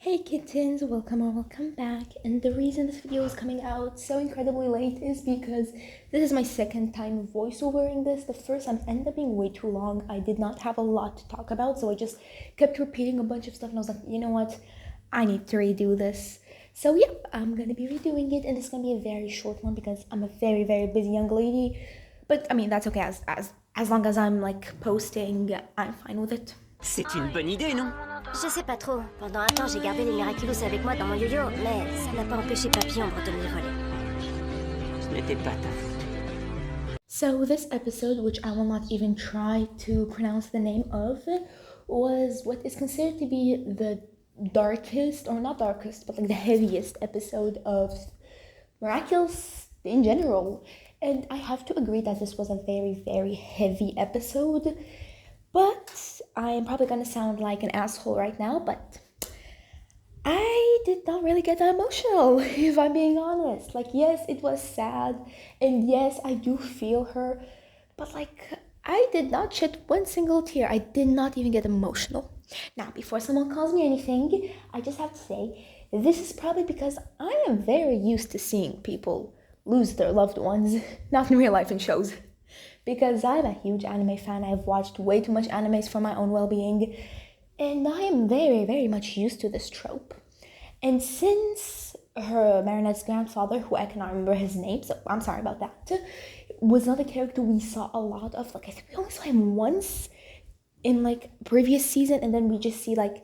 Hey kittens, welcome or welcome back. And the reason this video is coming out so incredibly late is because this is my second time voiceovering this. The first time ended up being way too long. I did not have a lot to talk about, so I just kept repeating a bunch of stuff and I was like, you know what? I need to redo this. So yep, I'm gonna be redoing it, and it's gonna be a very short one because I'm a very, very busy young lady. But I mean that's okay, as long as I'm like posting, I'm fine with it. C'est une bonne idée, non? Je sais pas trop. Pendant un temps, j'ai gardé les Miraculous avec moi dans mon yo-yo, mais ça n'a pas empêché Papy Ombre de me les voler. Ce n'était pas ta faute. So this episode, which I will not even try to pronounce the name of, was what is considered to be the darkest, or not darkest, but like the heaviest episode of Miraculous in general. And I have to agree that this was a very, very heavy episode. But I am probably gonna sound like an asshole right now, but I did not really get that emotional, if I'm being honest. Like, yes, it was sad, and yes, I do feel her, but like, I did not shed one single tear. I did not even get emotional. Now, before someone calls me anything, I just have to say, this is probably because I am very used to seeing people lose their loved ones, not in real life, in shows. Because I'm a huge anime fan. I've watched way too much animes for my own well-being, and I am very, very much used to this trope. And since her Marinette's grandfather, who I cannot remember his name, so I'm sorry about that, was not a character we saw a lot of. Like, I think we only saw him once in like previous season, and then we just see like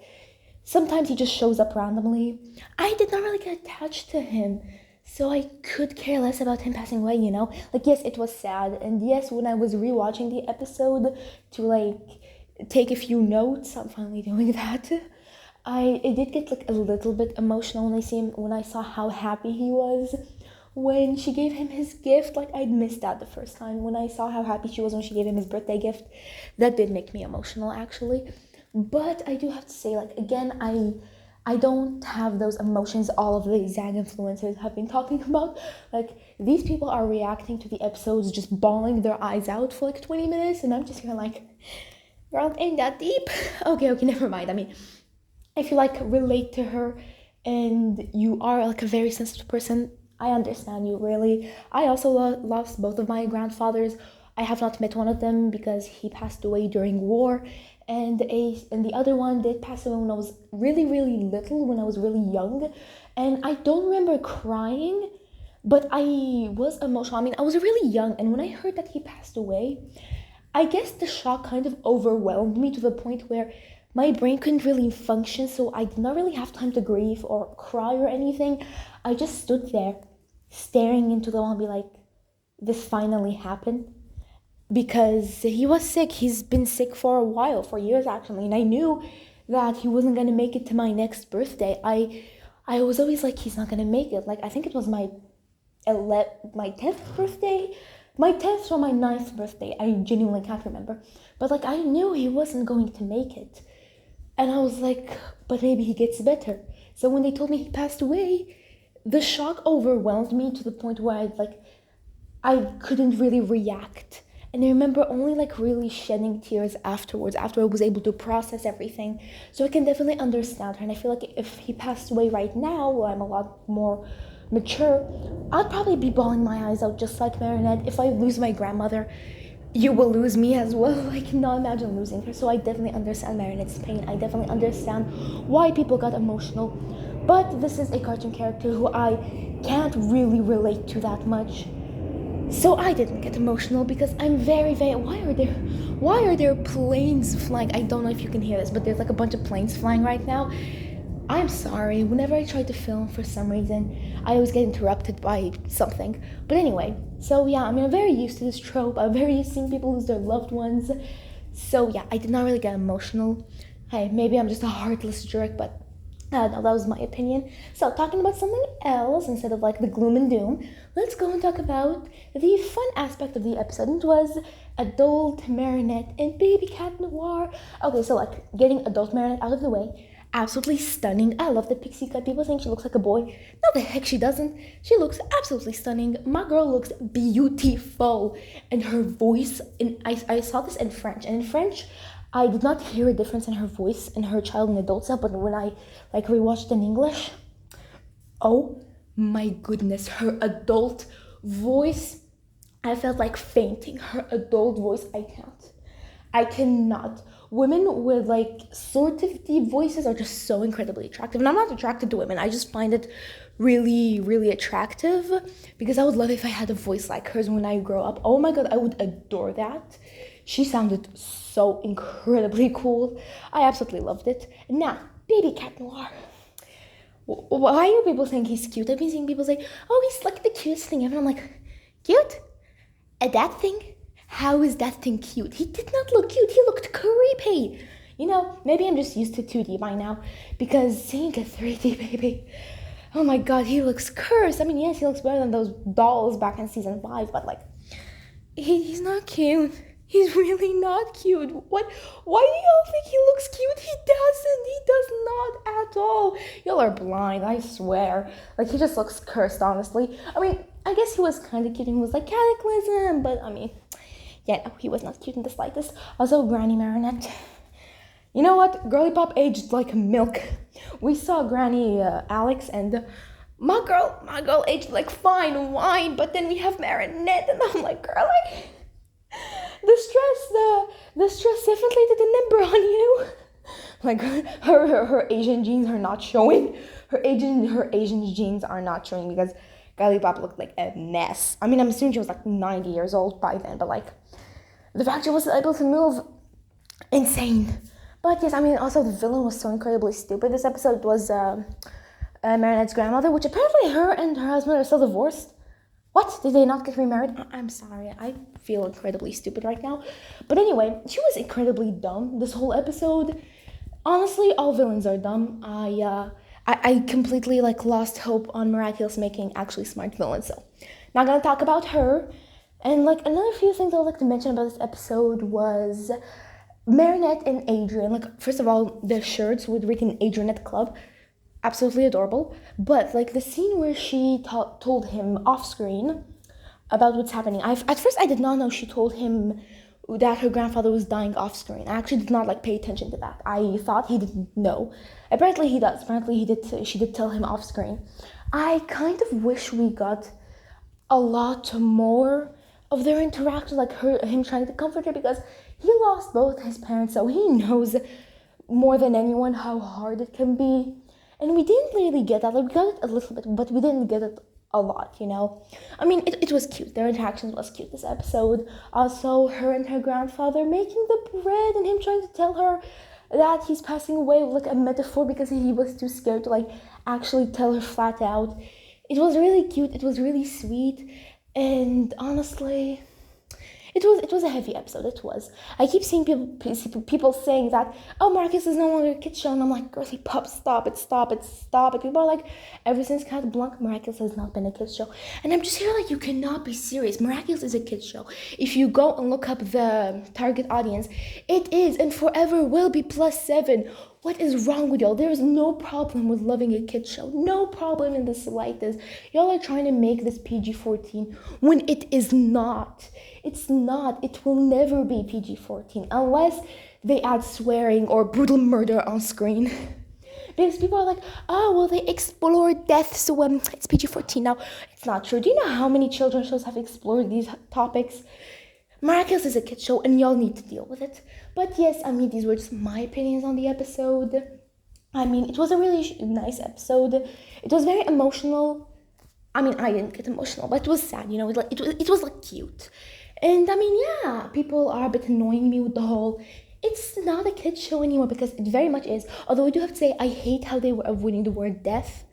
sometimes he just shows up randomly. I did not really get attached to him, so I could care less about him passing away, you know? Like, yes, it was sad, and yes, when I was rewatching the episode to, like, take a few notes, I'm finally doing that, it did get, like, a little bit emotional when I saw how happy he was when she gave him his gift. Like, I'd missed that the first time. When I saw how happy she was when she gave him his birthday gift, that did make me emotional, actually. But I do have to say, like, again, I don't have those emotions all of the Zag influencers have been talking about. Like, these people are reacting to the episodes just bawling their eyes out for like 20 minutes, and I'm just here like, girl, ain't that deep? Okay, never mind. I mean, if you like relate to her and you are like a very sensitive person, I understand you, really. I also lost both of my grandfathers. I have not met one of them because he passed away during war, and the other one did pass away when I was really, really little, when I was really young, and I don't remember crying, but I was emotional. I mean, I was really young, and when I heard that he passed away, I guess the shock kind of overwhelmed me to the point where my brain couldn't really function, so I did not really have time to grieve or cry or anything. I just stood there staring into the wall and be like, this finally happened. Because he was sick. He's been sick for a while, for years actually, and I knew that he wasn't gonna make it to my next birthday. I was always like, he's not gonna make it. Like, I think it was my 10th birthday, my 10th or my 9th birthday. I genuinely can't remember, but like, I knew he wasn't going to make it, and I was like, but maybe he gets better. So when they told me he passed away, the shock overwhelmed me to the point where I couldn't really react. And I remember only like really shedding tears afterwards, after I was able to process everything. So I can definitely understand her. And I feel like if he passed away right now, where I'm a lot more mature, I'd probably be bawling my eyes out just like Marinette. If I lose my grandmother, you will lose me as well. I cannot imagine losing her. So I definitely understand Marinette's pain. I definitely understand why people got emotional. But this is a cartoon character who I can't really relate to that much. So I didn't get emotional because I'm very, very... Why are there planes flying? I don't know if you can hear this, but there's like a bunch of planes flying right now. I'm sorry. Whenever I try to film, for some reason, I always get interrupted by something. But anyway, so yeah, I mean, I'm very used to this trope. I'm very used to seeing people lose their loved ones. So yeah, I did not really get emotional. Hey, maybe I'm just a heartless jerk, but no, that was my opinion. So, talking about something else instead of like the gloom and doom, let's go and talk about the fun aspect of the episode. It was adult Marinette and baby cat Noir. Okay, so like getting adult Marinette out of the way, absolutely stunning. I love the pixie cut. People think she looks like a boy. No, the heck she doesn't. She looks absolutely stunning. My girl looks beautiful, and her voice. And I saw this in French, and in French, I did not hear a difference in her voice in her child and adult self, but when I like rewatched in English, oh my goodness, her adult voice, I felt like fainting. Her adult voice, I cannot. Women with like sort of deep voices are just so incredibly attractive. And I'm not attracted to women. I just find it really, really attractive because I would love if I had a voice like hers when I grow up. Oh my god, I would adore that. She sounded so incredibly cool. I absolutely loved it. Now, Baby Cat Noir. Why are people saying he's cute? I've been seeing people say, oh, he's like the cutest thing ever. I'm like, cute? That thing? How is that thing cute? He did not look cute. He looked creepy. You know, maybe I'm just used to 2D by now because seeing a 3D baby, oh my god, he looks cursed. I mean, yes, he looks better than those dolls back in season 5, but like, he's not cute. He's really not cute. What? Why do y'all think he looks cute? He doesn't. He does not at all. Y'all are blind, I swear. Like, he just looks cursed, honestly. I mean, I guess he was kind of cute and was like Cataclysm, but I mean, yeah, no, he was not cute in the slightest. Also, Granny Marinette. You know what? Girly Pop aged like milk. We saw Granny Alex and my girl aged like fine wine, but then we have Marinette and I'm like, girlie, the stress definitely did a number on you. Like her Asian genes are not showing. Her Asian genes are not showing because Girly Pop looked like a mess. I mean, I'm assuming she was like 90 years old by then, but like the fact she was able to move, insane. But yes, I mean, also the villain was so incredibly stupid. This episode was Marinette's grandmother, which apparently her and her husband are still divorced. What? Did they not get remarried? I'm sorry. I feel incredibly stupid right now. But anyway, she was incredibly dumb this whole episode. Honestly, all villains are dumb. I completely like lost hope on Miraculous making actually smart villains. So, not gonna talk about her. And like another few things I would like to mention about this episode was Marinette and Adrian. Like, first of all, the shirts with written Adrianette Club. Absolutely adorable. But like the scene where she told him off screen about what's happening. At first I did not know she told him that her grandfather was dying off screen. I actually did not like pay attention to that. I thought he didn't know. Apparently he does. Apparently she did tell him off screen. I kind of wish we got a lot more of their interaction, like him trying to comfort her, because he lost both his parents, so he knows more than anyone how hard it can be. And we didn't really get that. Like, we got it a little bit, but we didn't get it a lot, you know? I mean, it was cute. Their interactions was cute this episode. Also, her and her grandfather making the bread and him trying to tell her that he's passing away with like a metaphor because he was too scared to like actually tell her flat out. It was really cute. It was really sweet. And honestly, it was a heavy episode. It was. I keep seeing people saying that, oh, Marcus is no longer a kid's show, and I'm like, girly pop, stop it. People are like, ever since Cat Blanc, Miraculous has not been a kid's show, and I'm just here like, you cannot be serious. Miraculous is a kid's show. If you go and look up the target audience, it is and forever will be +7. What is wrong with y'all? There is no problem with loving a kid's show. No problem in the slightest. Y'all are trying to make this PG-14 when it is not. It's not. It will never be PG-14 unless they add swearing or brutal murder on screen. Because people are like, oh, well, they explore death, so it's PG-14 now. It's not true. Do you know how many children's shows have explored these topics? Miraculous is a kid's show, and y'all need to deal with it. But yes, I mean, these were just my opinions on the episode. I mean, it was a really nice episode. It was very emotional. I mean, I didn't get emotional, but it was sad, you know. It was like cute. And I mean, yeah, people are a bit annoying me with the whole, it's not a kid's show anymore, because it very much is. Although I do have to say, I hate how they were avoiding the word death.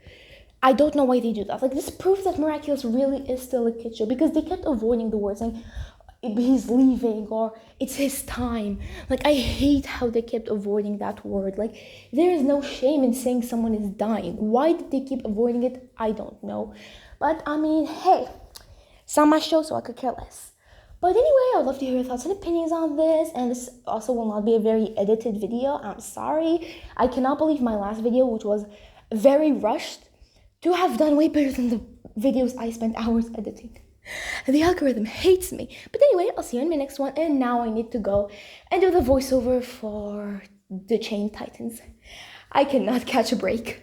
I don't know why they do that. Like, this proves that Miraculous really is still a kid's show, because they kept avoiding the word, saying he's leaving or it's his time. Like, I hate how they kept avoiding that word. Like, there is no shame in saying someone is dying. Why did they keep avoiding it? I don't know. But I mean, hey, it's not my show, so I could care less. But anyway, I'd love to hear your thoughts and opinions on this, and this also will not be a very edited video. I'm sorry. I cannot believe my last video, which was very rushed, to have done way better than the videos I spent hours editing. The algorithm hates me. But anyway, I'll see you in my next one. And now I need to go and do the voiceover for the Chain Titans. I cannot catch a break.